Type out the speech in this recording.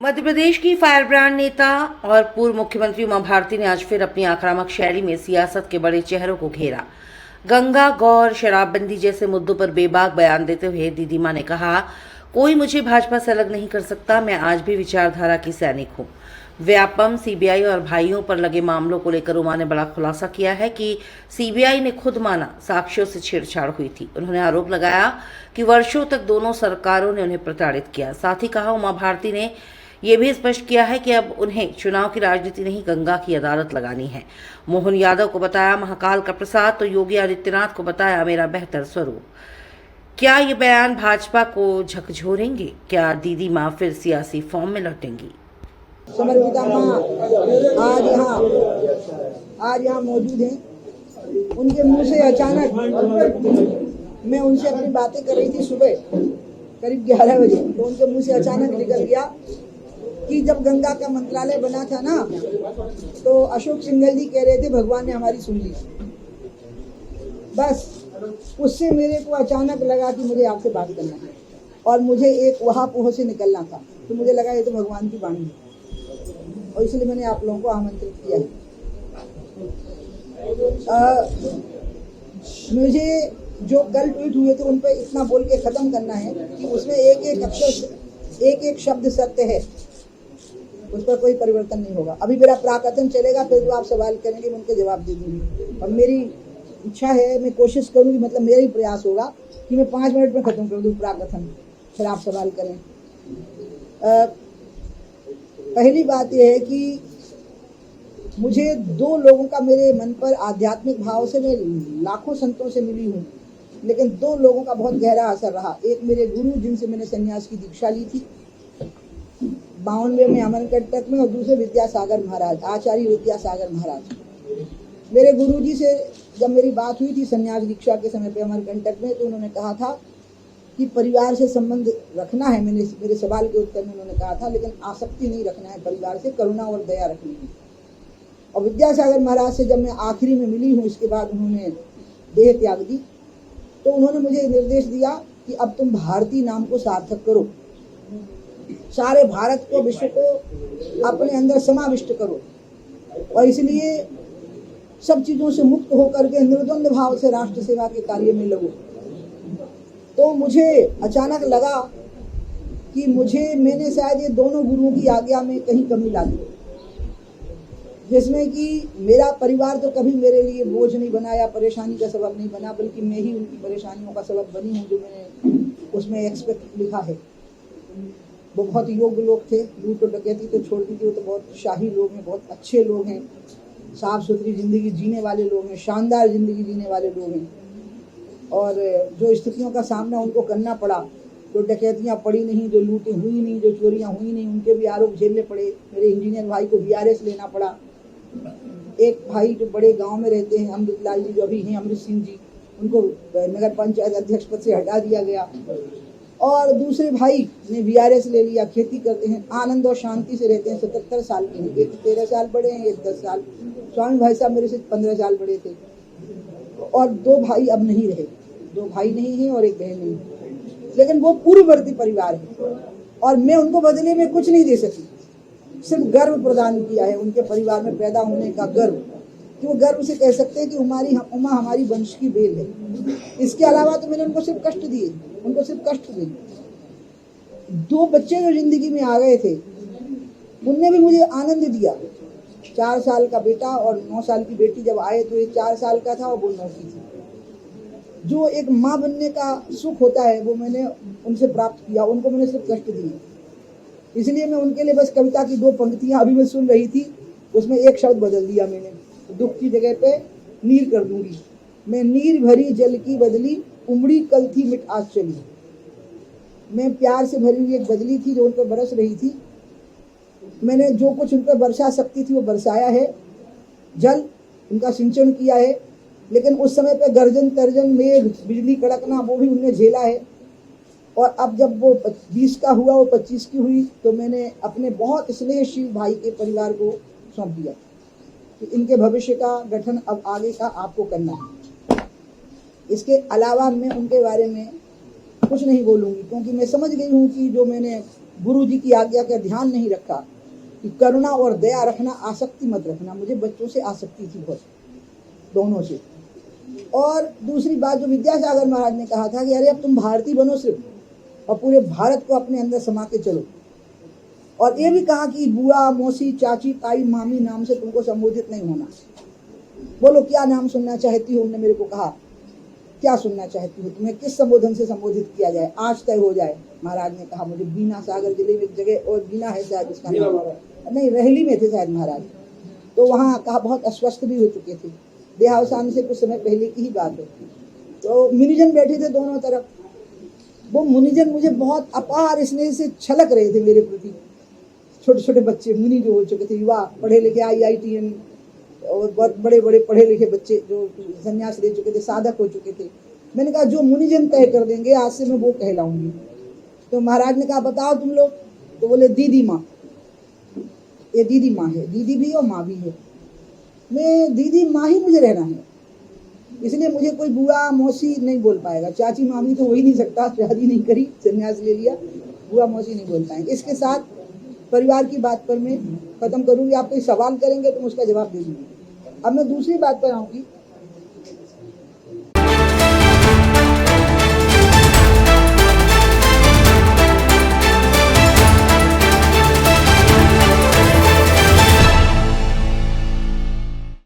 मध्य प्रदेश की fire brand नेता और पूर्व मुख्यमंत्री उमा भारती ने आज फिर अपनी आक्रामक शैली में सियासत के बड़े चेहरों को घेरा। गंगा, गौर, शराबबंदी जैसे मुद्दों पर बेबाक बयान देते हुए दीदी मां ने कहा, कोई मुझे भाजपा से अलग नहीं कर सकता। मैं आज भी विचारधारा की सैनिक हूँ। व्यापम, सीबीआई और भाइयों पर लगे मामलों को लेकर उमा ने बड़ा खुलासा किया है कि सीबीआई ने खुद माना साक्ष्यों से छेड़छाड़ हुई थी। उन्होंने आरोप लगाया कि वर्षों तक दोनों सरकारों ने उन्हें प्रताड़ित किया। साथ ही कहा, उमा भारती ने ये भी स्पष्ट किया है कि अब उन्हें चुनाव की राजनीति नहीं, गंगा की अदालत लगानी है। मोहन यादव को बताया महाकाल का प्रसाद, तो योगी आदित्यनाथ को बताया मेरा बेहतर स्वरूप। क्या ये बयान भाजपा को झकझोरेंगे? क्या दीदी मां फिर सियासी फॉर्म में लौटेंगी? समर्पिता माँ आज यहाँ मौजूद हैं। उनके मुंह से अचानक मैं उनसे अपनी बातें कर रही थी सुबह करीब 11 बजे, तो उनके मुंह से अचानक निकल गया कि जब गंगा का मंत्रालय बना था ना, तो अशोक सिंघल जी कह रहे थे भगवान ने हमारी सुन ली। बस उससे मेरे को अचानक लगा कि मुझे आपसे बात करना है और मुझे एक वहा पोह से निकलना था, तो मुझे लगा ये तो भगवान की वाणी है और इसलिए मैंने आप लोगों को आमंत्रित किया है। मुझे जो कल ट्वीट हुए थे उन पर इतना बोल के खत्म करना है कि उसमें एक एक अक्षर, एक एक शब्द सत्य है, उस पर कोई परिवर्तन नहीं होगा। अभी मेरा प्राकथन चलेगा, फिर जो आप सवाल करेंगे मैं उनके जवाब दे दूंगी। और मेरी इच्छा है, मैं कोशिश करूंगी, मतलब मेरा ही प्रयास होगा कि मैं 5 मिनट में खत्म कर दूं प्राकथन, फिर आप सवाल करें। पहली बात यह है कि मुझे 2 लोगों का मेरे मन पर आध्यात्मिक भाव से, मैं लाखों संतों से मिली हूँ, लेकिन 2 लोगों का बहुत गहरा असर रहा। एक मेरे गुरु जिनसे मैंने संन्यास की दीक्षा ली थी 52 में अमरकंटक में, और दूसरे विद्यासागर महाराज, आचार्य विद्यासागर महाराज। मेरे गुरु जी से जब मेरी बात हुई थी संन्यास दीक्षा के समय पे अमरकंटक में, तो उन्होंने कहा था कि परिवार से संबंध रखना है। मेरे सवाल के उत्तर में उन्होंने कहा था, लेकिन आसक्ति नहीं रखना है, परिवार से करुणा और दया रखनी है। और विद्यासागर महाराज से जब मैं आखिरी में मिली हूँ, इसके बाद उन्होंने देह त्याग दी, तो उन्होंने मुझे निर्देश दिया कि अब तुम भारती नाम को सार्थक करो, सारे भारत को, विश्व को अपने अंदर समाविष्ट करो, और इसलिए सब चीजों से मुक्त होकर के निर्द्वंद भाव से राष्ट्र सेवा के कार्य में लगो। तो मुझे अचानक लगा कि मैंने शायद ये दोनों गुरुओं की आज्ञा में कहीं कमी ला दी, जिसमें कि मेरा परिवार तो कभी मेरे लिए बोझ नहीं बना या परेशानी का सबब नहीं बना, बल्कि मैं ही उनकी परेशानियों का सबब बनी हूँ। जो मैंने उसमें एक्सपेक्ट लिखा है, वो बहुत योग्य लोग थे। लूट और डकैती तो छोड़ दीजिए, वो तो बहुत शाही लोग हैं, बहुत अच्छे लोग हैं, साफ सुथरी जिंदगी जीने वाले लोग हैं, शानदार जिंदगी जीने वाले लोग हैं। और जो स्थितियों का सामना उनको करना पड़ा, जो डकैतियाँ पड़ी नहीं, जो लूटें हुई नहीं, जो चोरियाँ हुई नहीं, उनके भी आरोप झेलने पड़े। मेरे इंजीनियर भाई को VRS लेना पड़ा। एक भाई जो बड़े गांव में रहते हैं, अमृतलाल जी जो अभी हैं, अमृत सिंह जी, उनको नगर पंचायत अध्यक्ष पद से हटा दिया गया। और दूसरे भाई ने VRS ले लिया, खेती करते हैं, आनंद और शांति से रहते हैं, 77 साल के हैं। एक 13 साल बड़े हैं, एक 10 साल। स्वामी भाई साहब मेरे से 15 साल बड़े थे। और 2 भाई अब नहीं रहे, 2 भाई नहीं है और एक बहन नहीं है, लेकिन वो पूर्ववर्ती परिवार है और मैं उनको बदले में कुछ नहीं दे सकी, सिर्फ गर्व प्रदान किया है उनके परिवार में पैदा होने का गर्व, कि वो गर्व से कह सकते हैं कि उमा हमारी वंश की बेल है। इसके अलावा तो मैंने उनको सिर्फ कष्ट दिए, उनको सिर्फ कष्ट दिए। 2 बच्चे जो जिंदगी में आ गए थे, उनने भी मुझे आनंद दिया। 4 साल का बेटा और 9 साल की बेटी जब आए, तो ये 4 साल का था और वो 9 की थी। जो एक माँ बनने का सुख होता है, वो मैंने उनसे प्राप्त किया, उनको मैंने सिर्फ कष्ट दिए। इसलिए मैं उनके लिए बस कविता की 2 पंक्तियां अभी मैं सुन रही थी, उसमें एक शब्द बदल दिया मैंने, दुख की जगह पे नीर कर दूंगी। मैं नीर भरी जल की बदली, उमड़ी कल थी मिट आज चली। मैं प्यार से भरी हुई एक बदली थी जो उन पर बरस रही थी। मैंने जो कुछ उन पर बरसा सकती थी वो बरसाया है, जल उनका सिंचन किया है, लेकिन उस समय पे गर्जन तर्जन मेघ बिजली कड़कना वो भी उनने झेला है। और अब जब वो 20 का हुआ, वो 25 की हुई, तो मैंने अपने बहुत स्नेहशील भाई के परिवार को सौंप दिया कि इनके भविष्य का गठन अब आगे का आपको करना है। इसके अलावा मैं उनके बारे में कुछ नहीं बोलूँगी, क्योंकि मैं समझ गई हूँ कि जो मैंने गुरु जी की आज्ञा का ध्यान नहीं रखा कि करुणा और दया रखना, आसक्ति मत रखना। मुझे बच्चों से आसक्ति थी बहुत, दोनों से। और दूसरी बात जो विद्यासागर महाराज ने कहा था कि अरे अब तुम भारतीय बनो सिर्फ, और पूरे भारत को अपने अंदर समा के चलो। और ये भी कहा कि बुआ, मौसी, चाची, ताई, मामी नाम से तुमको संबोधित नहीं होना। बोलो क्या नाम सुनना चाहती हो? उन्होंने मेरे को कहा क्या सुनना चाहती हो, तुम्हें किस संबोधन से संबोधित किया जाए, आज तय हो जाए। महाराज ने कहा मुझे बीना, सागर जिले में एक जगह और बीना है शायद उसका नाम, नहीं रहली में थे शायद महाराज। तो वहाँ कहा बहुत अस्वस्थ भी हो चुके थे, देहावसान से कुछ समय पहले की ही बात है। तो मुनिजन बैठे थे दोनों तरफ। वो मुनिजन मुझे बहुत अपार स्नेह से छलक रहे थे मेरे प्रति। छोटे छोटे बच्चे मुनि जो हो चुके थे, युवा, पढ़े लिखे, IITM और बहुत बड़े बड़े पढ़े लिखे बच्चे जो संन्यास ले चुके थे, साधक हो चुके थे। मैंने कहा जो मुनिजन तय कर देंगे आज से मैं वो कहलाऊंगी। तो महाराज ने कहा बताओ तुम लोग। तो बोले दीदी माँ। ये दीदी माँ है, दीदी भी और माँ भी है। मैं दीदी माँ ही मुझे रहना है, इसलिए मुझे कोई बुआ मौसी नहीं बोल पाएगा। चाची मामी तो हो ही नहीं सकता, शादी नहीं करी, संन्यास ले लिया, बुआ मौसी नहीं बोल पाएंगे। इसके साथ परिवार की बात पर मैं खत्म करूंगी। आप कोई सवाल करेंगे तो मैं उसका जवाब दे दूंगी। अब मैं दूसरी बात पर आऊंगी